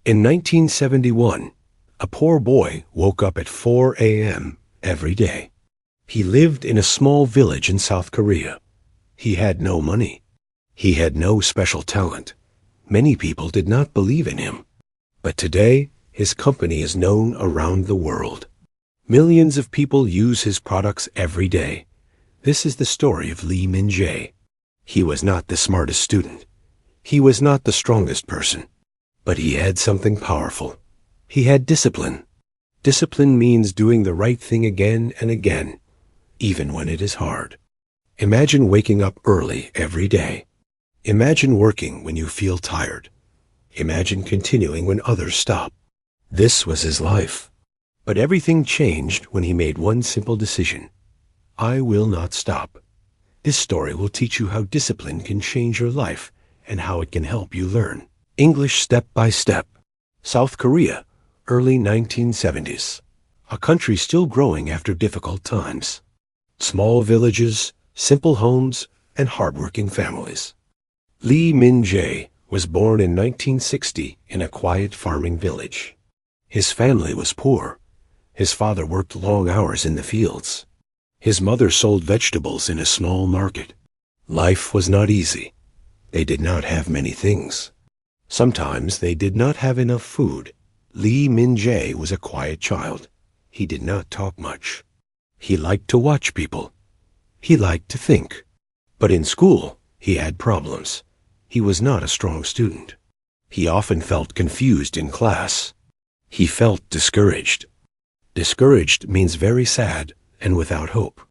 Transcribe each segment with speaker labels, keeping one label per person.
Speaker 1: In 1971, a poor boy woke up at 4 a.m. every day. He lived in a small village in South Korea. He had no money. He had no special talent. Many people did not believe in him. But today, his company is known around the world. Millions of people use his products every day. This is the story of Lee Min-jae. He was not the smartest student. He was not the strongest person. But he had something powerful. He had discipline. Discipline means doing the right thing again and again, even when it is hard. Imagine waking up early every day. Imagine working when you feel tired. Imagine continuing when others stop. This was his life. But everything changed when he made one simple decision. I will not stop. This story will teach you how discipline can change your life and how it can help you learn English step by step. South Korea, early 1970s. A country still growing after difficult times. Small villages, simple homes, and hardworking families. Lee Min-jae was born in 1960 in a quiet farming village. His family was poor. His father worked long hours in the fields. His mother sold vegetables in a small market. Life was not easy. They did not have many things. Sometimes they did not have enough food. Lee Min-jae was a quiet child. He did not talk much. He liked to watch people. He liked to think. But in school, he had problems. He was not a strong student. He often felt confused in class. He felt discouraged. Discouraged means very sad and without hope.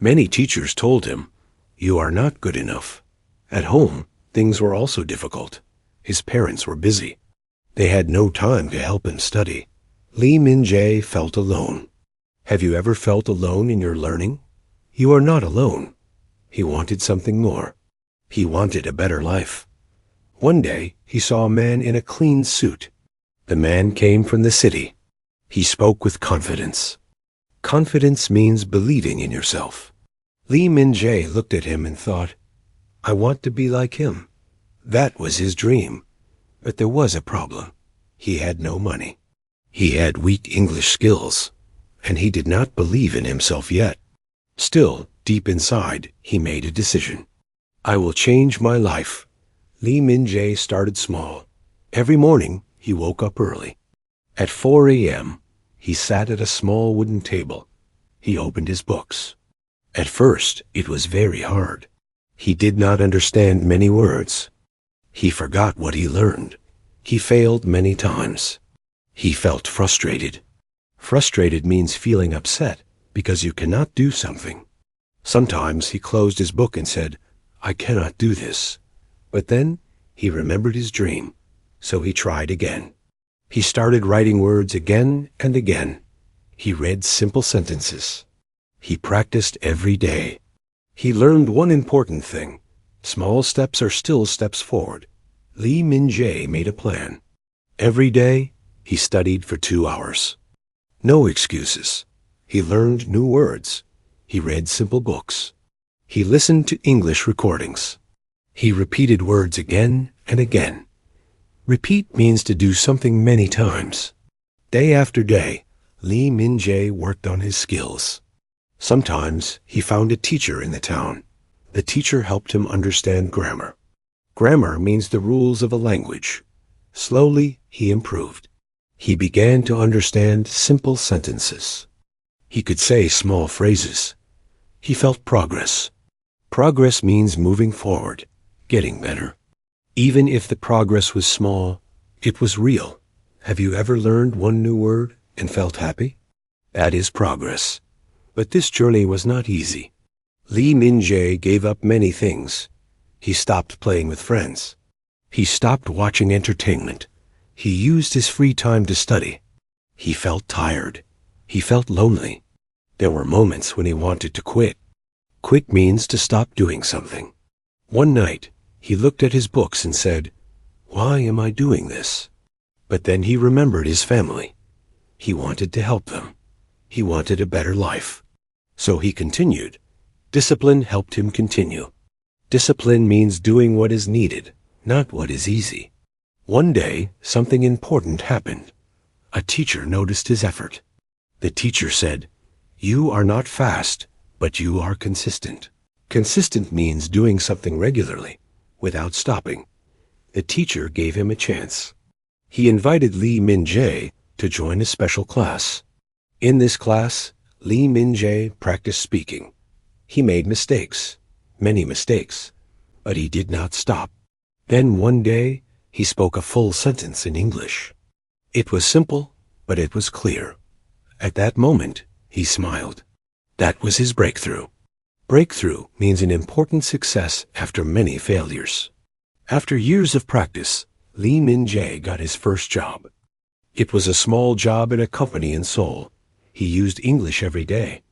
Speaker 1: Many teachers told him, "You are not good enough." At home, things were also difficult. His parents were busy. They had no time to help him study. Lee Min-jae felt alone. Have you ever felt alone in your learning? You are not alone. He wanted something more. He wanted a better life. One day, he saw a man in a clean suit. The man came from the city. He spoke with confidence. Confidence means believing in yourself. Lee Min-jae looked at him and thought, I want to be like him. That was his dream. But there was a problem. He had no money. He had weak English skills, and he did not believe in himself yet. Still, deep inside, he made a decision. I will change my life. Lee Min-jae started small. Every morning, he woke up early. At 4 a.m., he sat at a small wooden table. He opened his books. At first, it was very hard. He did not understand many words. He forgot what he learned. He failed many times. He felt frustrated. Frustrated means feeling upset because you cannot do something. Sometimes he closed his book and said, I cannot do this. But then he remembered his dream, so he tried again. He started writing words again and again. He read simple sentences. He practiced every day. He learned one important thing. Small steps are still steps forward. Lee Min-jae made a plan. Every day, he studied for 2 hours. No excuses. He learned new words. He read simple books. He listened to English recordings. He repeated words again and again. Repeat means to do something many times. Day after day, Lee Min-jae worked on his skills. Sometimes he found a teacher in the town. The teacher helped him understand grammar. Grammar means the rules of a language. Slowly, he improved. He began to understand simple sentences. He could say small phrases. He felt progress. Progress means moving forward, getting better. Even if the progress was small, it was real. Have you ever learned one new word and felt happy? That is progress. But this journey was not easy. Lee Min-jae gave up many things. He stopped playing with friends. He stopped watching entertainment. He used his free time to study. He felt tired. He felt lonely. There were moments when he wanted to quit. Quit means to stop doing something. One night, he looked at his books and said, Why am I doing this? But then he remembered his family. He wanted to help them. He wanted a better life. So he continued. Discipline helped him continue. Discipline means doing what is needed, not what is easy. One day, something important happened. A teacher noticed his effort. The teacher said, "You are not fast, but you are consistent." Consistent means doing something regularly, without stopping. The teacher gave him a chance. He invited Lee Min-jae to join a special class. In this class, Lee Min-jae practiced speaking. He made mistakes, many mistakes, but he did not stop. Then one day, he spoke a full sentence in English. It was simple, but it was clear. At that moment, he smiled. That was his breakthrough. Breakthrough means an important success after many failures. After years of practice, Lee Min-jae got his first job. It was a small job at a company in Seoul. He used English every day.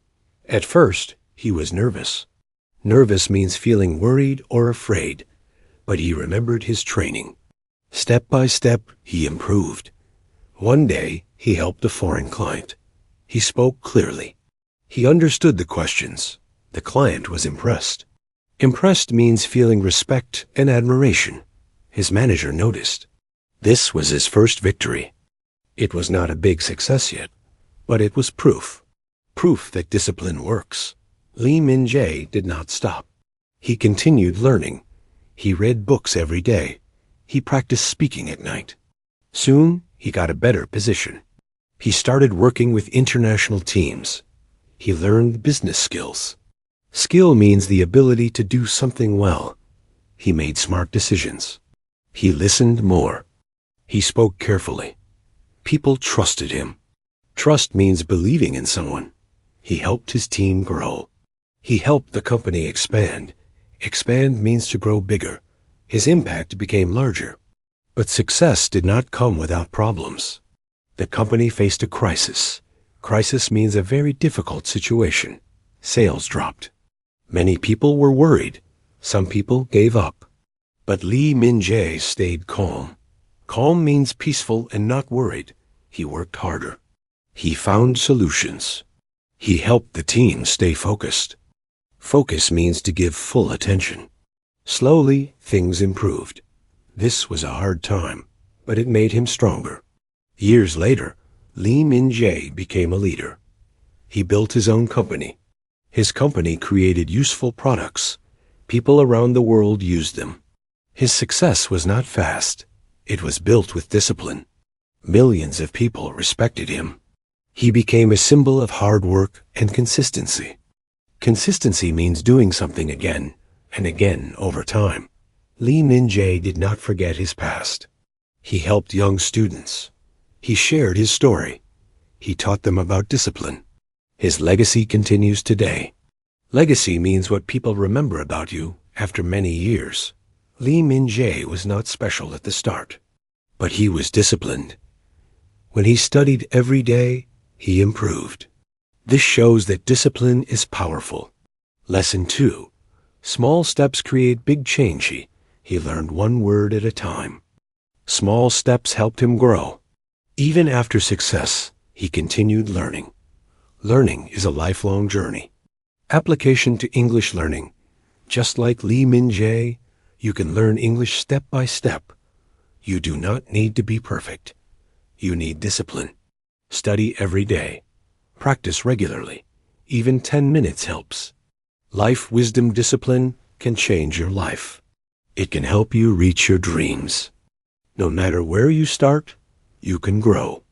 Speaker 1: At first, he was nervous. Nervous means feeling worried or afraid, but he remembered his training. Step by step, he improved. One day, he helped a foreign client. He spoke clearly. He understood the questions. The client was impressed. Impressed means feeling respect and admiration. His manager noticed. This was his first victory. It was not a big success yet, but it was proof. Proof that discipline works. Lee Min-jae did not stop. He continued learning. He read books every day. He practiced speaking at night. Soon, he got a better position. He started working with international teams. He learned business skills. Skill means the ability to do something well. He made smart decisions. He listened more. He spoke carefully. People trusted him. Trust means believing in someone. He helped his team grow. He helped the company expand. Expand means to grow bigger. His impact became larger. But success did not come without problems. The company faced a crisis. Crisis means a very difficult situation. Sales dropped. Many people were worried. Some people gave up. But Lee Min-jae stayed calm. Calm means peaceful and not worried. He worked harder. He found solutions. He helped the team stay focused. Focus means to give full attention. Slowly, things improved. This was a hard time, but it made him stronger. Years later, Lee Min-jae became a leader. He built his own company. His company created useful products. People around the world used them. His success was not fast. It was built with discipline. Millions of people respected him. He became a symbol of hard work and consistency. Consistency means doing something again and again over time. Lee Min-jae did not forget his past. He helped young students. He shared his story. He taught them about discipline. His legacy continues today. Legacy means what people remember about you after many years. Lee Min-jae was not special at the start, but he was disciplined. When he studied every day, he improved. This shows that discipline is powerful. Lesson 2. Small steps create big change. He learned one word at a time. Small steps helped him grow. Even after success, he continued learning. Learning is a lifelong journey. Application to English learning. Just like Lee Min-jae, you can learn English step by step. You do not need to be perfect. You need discipline. Study every day. Practice regularly. Even 10 minutes helps. Life wisdom discipline can change your life. It can help you reach your dreams. No matter where you start, you can grow.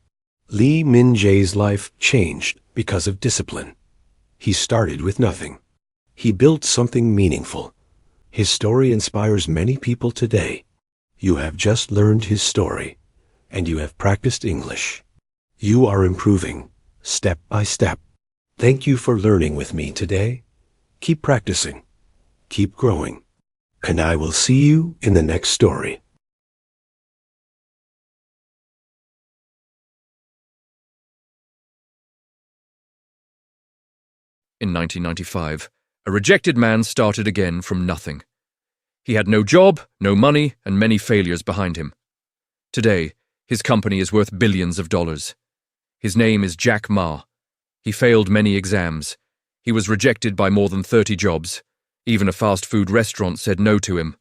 Speaker 1: Lee Min-jae's life changed because of discipline. He started with nothing. He built something meaningful. His story inspires many people today. You have just learned his story, and you have practiced English. You are improving, step by step. Thank you for learning with me today. Keep practicing, keep growing, and I will see you in the next story.
Speaker 2: In 1995, a rejected man started again from nothing. He had no job, no money, and many failures behind him. Today, his company is worth billions of dollars. His name is Jack Ma. He failed many exams. He was rejected by more than 30 jobs. Even a fast food restaurant said no to him.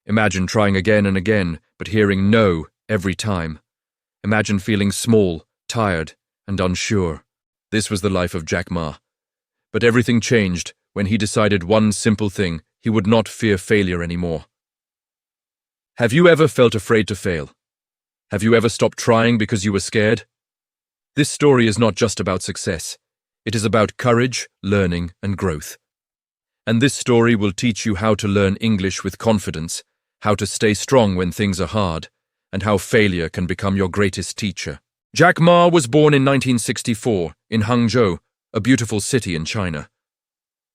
Speaker 2: Imagine trying again and again, but hearing no every time. Imagine feeling small, tired, and unsure. This was the life of Jack Ma. But everything changed when he decided one simple thing: he would not fear failure anymore. Have you ever felt afraid to fail? Have you ever stopped trying because you were scared? This story is not just about success. It is about courage, learning, and growth. And this story will teach you how to learn English with confidence, how to stay strong when things are hard, and how failure can become your greatest teacher. Jack Ma was born in 1964 in Hangzhou, a beautiful city in China.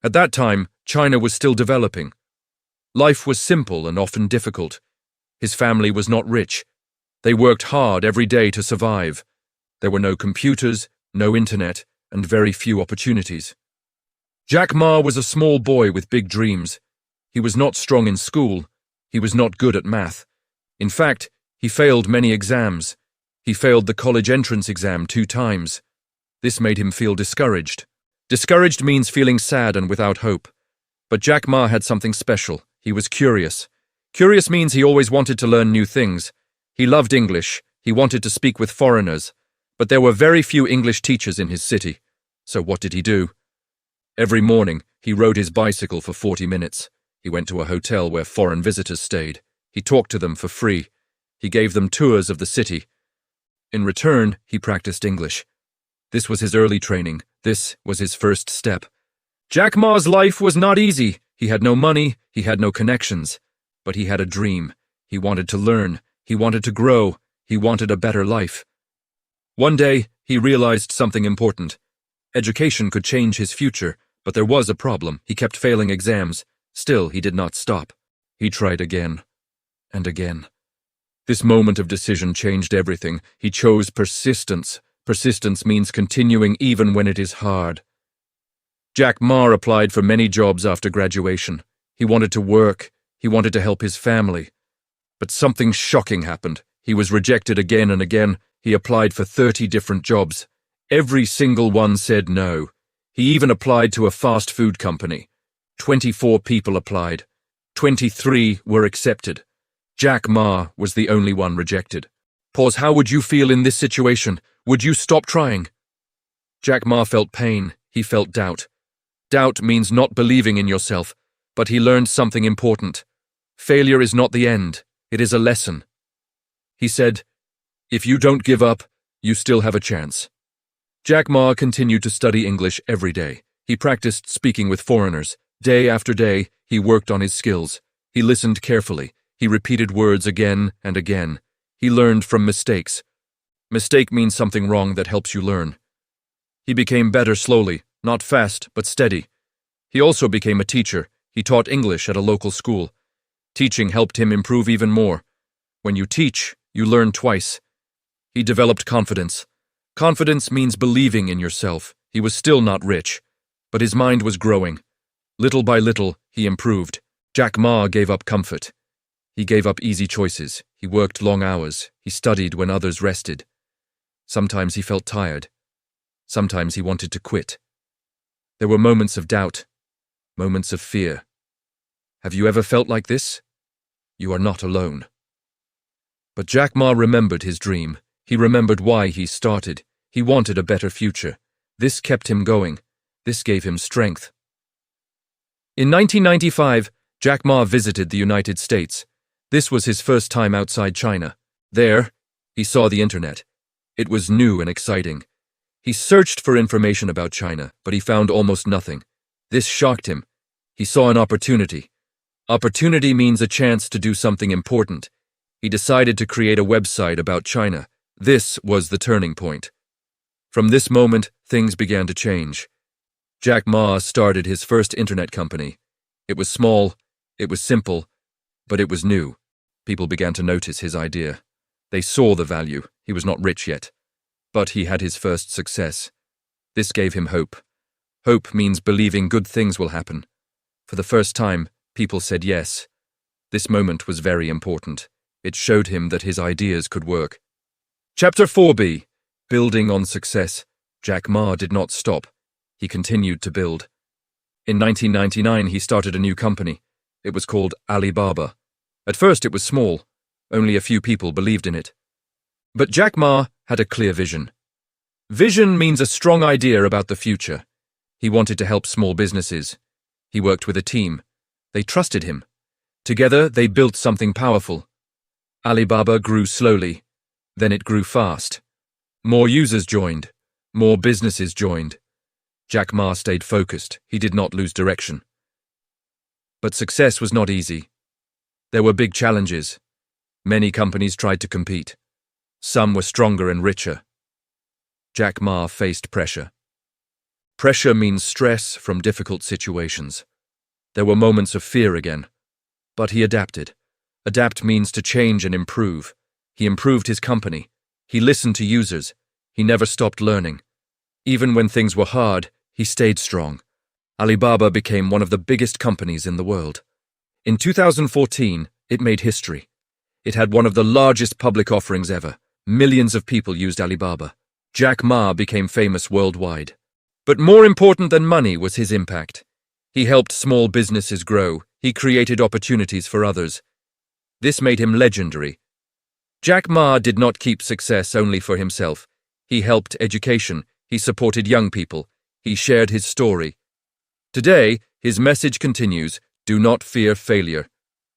Speaker 2: At that time, China was still developing. Life was simple and often difficult. His family was not rich. They worked hard every day to survive. There were no computers, no internet, and very few opportunities. Jack Ma was a small boy with big dreams. He was not strong in school. He was not good at math. In fact, he failed many exams. He failed the college entrance exam 2 times. This made him feel discouraged. Discouraged means feeling sad and without hope. But Jack Ma had something special. He was curious. Curious means he always wanted to learn new things. He loved English. He wanted to speak with foreigners. But there were very few English teachers in his city. So what did he do? Every morning, he rode his bicycle for 40 minutes. He went to a hotel where foreign visitors stayed. He talked to them for free. He gave them tours of the city. In return, he practiced English. This was his early training. This was his first step. Jack Ma's life was not easy. He had no money. He had no connections. But he had a dream. He wanted to learn. He wanted to grow. He wanted a better life. One day, he realized something important. Education could change his future, but there was a problem. He kept failing exams. Still, he did not stop. He tried again and again. This moment of decision changed everything. He chose persistence. Persistence means continuing even when it is hard. Jack Ma applied for many jobs after graduation. He wanted to work. He wanted to help his family. But something shocking happened. He was rejected again and again. He applied for 30 different jobs. Every single one said no. He even applied to a fast food company. 24 people applied. 23 were accepted. Jack Ma was the only one rejected. Pause. How would you feel in this situation? Would you stop trying? Jack Ma felt pain. He felt doubt. Doubt means not believing in yourself, but he learned something important. Failure is not the end. It is a lesson. He said, "If you don't give up, you still have a chance." Jack Ma continued to study English every day. He practiced speaking with foreigners. Day after day, he worked on his skills. He listened carefully. He repeated words again and again. He learned from mistakes. Mistake means something wrong that helps you learn. He became better slowly, not fast, but steady. He also became a teacher. He taught English at a local school. Teaching helped him improve even more. When you teach, you learn twice. He developed confidence. Confidence means believing in yourself. He was still not rich, but his mind was growing. Little by little, he improved. Jack Ma gave up comfort. He gave up easy choices. He worked long hours. He studied when others rested. Sometimes he felt tired. Sometimes he wanted to quit. There were moments of doubt, moments of fear. Have you ever felt like this? You are not alone. But Jack Ma remembered his dream. He remembered why he started. He wanted a better future. This kept him going. This gave him strength. In 1995, Jack Ma visited the United States. This was his first time outside China. There, he saw the internet. It was new and exciting. He searched for information about China, but he found almost nothing. This shocked him. He saw an opportunity. Opportunity means a chance to do something important. He decided to create a website about China. This was the turning point. From this moment, things began to change. Jack Ma started his first internet company. It was small, it was simple, but it was new. People began to notice his idea. They saw the value. He was not rich yet, but he had his first success. This gave him hope. Hope means believing good things will happen. For the first time, people said yes. This moment was very important. It showed him that his ideas could work. Chapter 4b. Building on Success. Jack Ma did not stop. He continued to build. In 1999, he started a new company. It was called Alibaba. At first, it was small. Only a few people believed in it. But Jack Ma had a clear vision. Vision means a strong idea about the future. He wanted to help small businesses. He worked with a team. They trusted him. Together, they built something powerful. Alibaba grew slowly. Then it grew fast. More users joined. More businesses joined. Jack Ma stayed focused. He did not lose direction. But success was not easy. There were big challenges. Many companies tried to compete. Some were stronger and richer. Jack Ma faced pressure. Pressure means stress from difficult situations. There were moments of fear again. But he adapted. Adapt means to change and improve. He improved his company. He listened to users. He never stopped learning. Even when things were hard, he stayed strong. Alibaba became one of the biggest companies in the world. In 2014, it made history. It had one of the largest public offerings ever. Millions of people used Alibaba. Jack Ma became famous worldwide. But more important than money was his impact. He helped small businesses grow. He created opportunities for others. This made him legendary. Jack Ma did not keep success only for himself. He helped education. He supported young people. He shared his story. Today, his message continues: do not fear failure.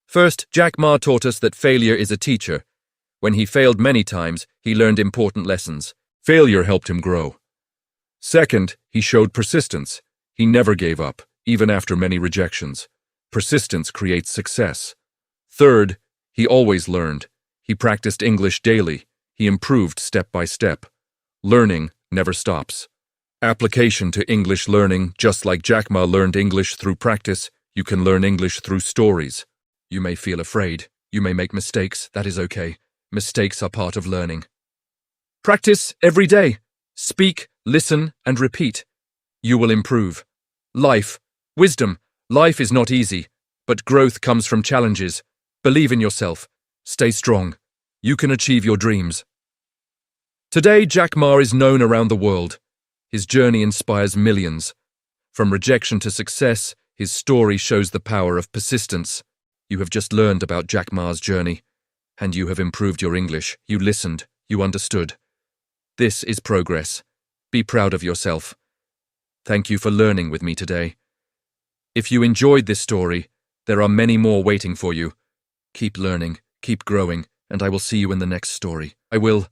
Speaker 2: First, Jack Ma taught us that failure is a teacher. When he failed many times, he learned important lessons. Failure helped him grow. Second, he showed persistence. He never gave up, even after many rejections. Persistence creates success. Third, he always learned. He practiced English daily. He improved step by step. Learning never stops. Application to English learning: just like Jack Ma learned English through practice, you can learn English through stories. You may feel afraid. You may make mistakes. That is okay. Mistakes are part of learning. Practice every day. Speak, listen, and repeat. You will improve. Life. Wisdom. Life is not easy, but growth comes from challenges. Believe in yourself. Stay strong. You can achieve your dreams. Today, Jack Ma is known around the world. His journey inspires millions. From rejection to success, his story shows the power of persistence. You have just learned about Jack Ma's journey, and you have improved your English. You listened. You understood. This is progress. Be proud of yourself. Thank you for learning with me today. If you enjoyed this story, there are many more waiting for you. Keep learning, keep growing, and I will see you in the next story. I will.